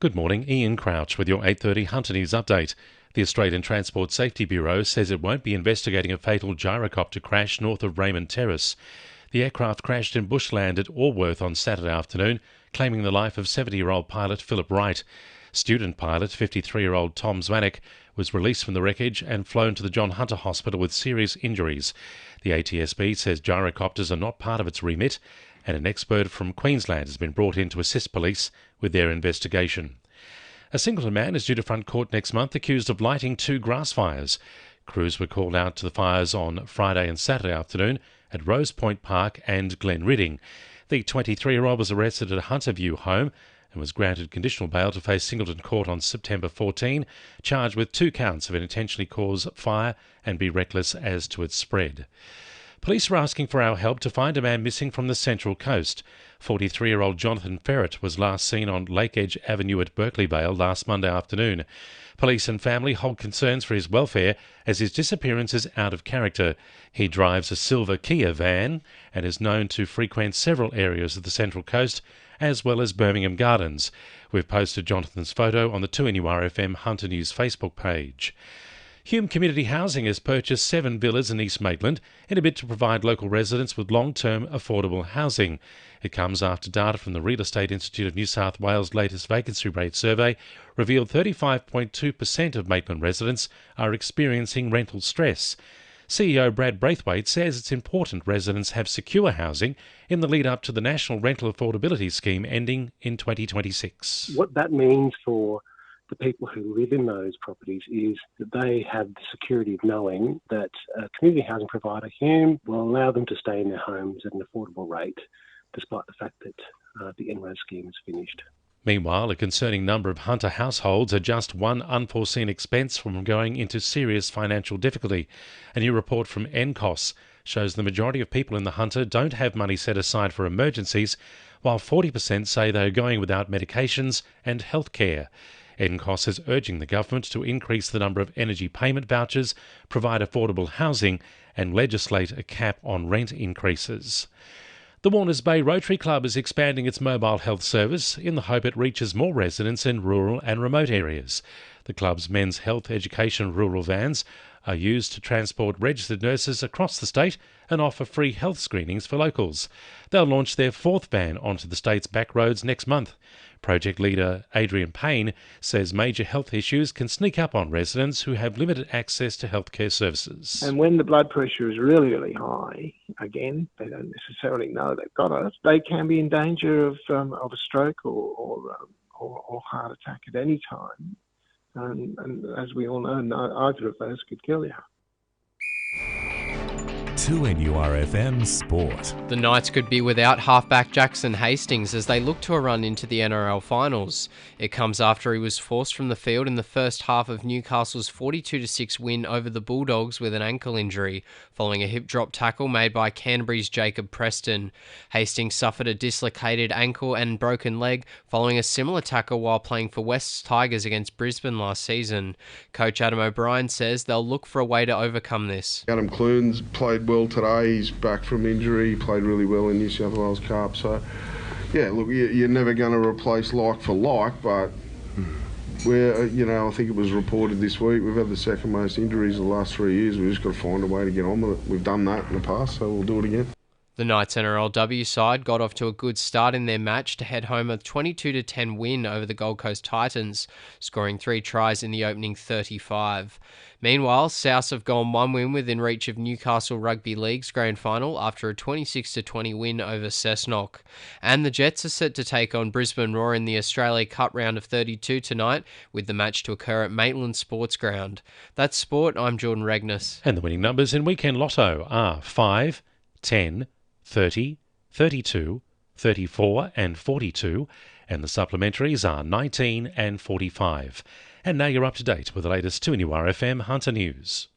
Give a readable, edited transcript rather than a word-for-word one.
Good morning, Ian Crouch with your 8:30 Hunter News update. The Australian Transport Safety Bureau says it won't be investigating a fatal gyrocopter crash north of Raymond Terrace. The aircraft crashed in bushland at Alworth on Saturday afternoon, claiming the life of 70-year-old pilot Philip Wright. Student pilot 53-year-old Tom Zwanek was released from the wreckage and flown to the John Hunter Hospital with serious injuries. The ATSB says gyrocopters are not part of its remit, and an expert from Queensland has been brought in to assist police with their investigation. A Singleton man is due to front court next month accused of lighting 2 grass fires. Crews were called out to the fires on Friday and Saturday afternoon at Rose Point Park and Glen Ridding. The 23-year-old was arrested at a Hunterview home and was granted conditional bail to face Singleton Court on September 14, charged with 2 counts of intentionally cause fire and be reckless as to its spread. Police are asking for our help to find a man missing from the Central Coast. 43-year-old Jonathan Ferret was last seen on Lake Edge Avenue at Berkeley Vale last Monday afternoon. Police and family hold concerns for his welfare as his disappearance is out of character. He drives a silver Kia van and is known to frequent several areas of the Central Coast as well as Birmingham Gardens. We've posted Jonathan's photo on the 2NURFM Hunter News Facebook page. Hume Community Housing has purchased 7 villas in East Maitland in a bid to provide local residents with long-term affordable housing. It comes after data from the Real Estate Institute of New South Wales' latest vacancy rate survey revealed 35.2% of Maitland residents are experiencing rental stress. CEO Brad Braithwaite says it's important residents have secure housing in the lead-up to the National Rental Affordability Scheme ending in 2026. What that means for the people who live in those properties is that they have the security of knowing that a community housing provider, Hume, will allow them to stay in their homes at an affordable rate, despite the fact that the NRAS scheme is finished. Meanwhile, a concerning number of Hunter households are just one unforeseen expense from going into serious financial difficulty. A new report from NCOS shows the majority of people in the Hunter don't have money set aside for emergencies, while 40% say they are going without medications and health care. NCOS is urging the government to increase the number of energy payment vouchers, provide affordable housing and legislate a cap on rent increases. The Warners Bay Rotary Club is expanding its mobile health service in the hope it reaches more residents in rural and remote areas. The club's men's health education rural vans are used to transport registered nurses across the state and offer free health screenings for locals. They'll launch their 4th van onto the state's back roads next month. Project leader Adrian Payne says major health issues can sneak up on residents who have limited access to healthcare services. And when the blood pressure is really, really high, again, they don't necessarily know they've got it, they can be in danger of a stroke or heart attack at any time. And as we all know, either of those could kill you. 2NURFM Sport. The Knights could be without halfback Jackson Hastings as they look to a run into the NRL finals. It comes after he was forced from the field in the first half of Newcastle's 42-6 win over the Bulldogs with an ankle injury, following a hip drop tackle made by Canterbury's Jacob Preston. Hastings suffered a dislocated ankle and broken leg following a similar tackle while playing for West's Tigers against Brisbane last season. Coach Adam O'Brien says they'll look for a way to overcome this. Adam Clunes played well today. He's back from injury. He played really well in New South Wales Cup. So, yeah, look, you're never going to replace like for like, but we're, I think it was reported this week, we've had the second most injuries in the last 3 years. We've just got to find a way to get on with it. We've done that in the past, so we'll do it again. The Knights NRLW side got off to a good start in their match to head home a 22-10 win over the Gold Coast Titans, scoring 3 tries in the opening 35. Meanwhile, Souths have gone 1 win within reach of Newcastle Rugby League's grand final after a 26-20 win over Cessnock. And the Jets are set to take on Brisbane Roar in the Australia Cup round of 32 tonight, with the match to occur at Maitland Sports Ground. That's sport. I'm Jordan Regnis. And the winning numbers in Weekend Lotto are 5, 10, 30, 32, 34 and 42, and the supplementaries are 19 and 45. And now you're up to date with the latest 2NURFM Hunter News.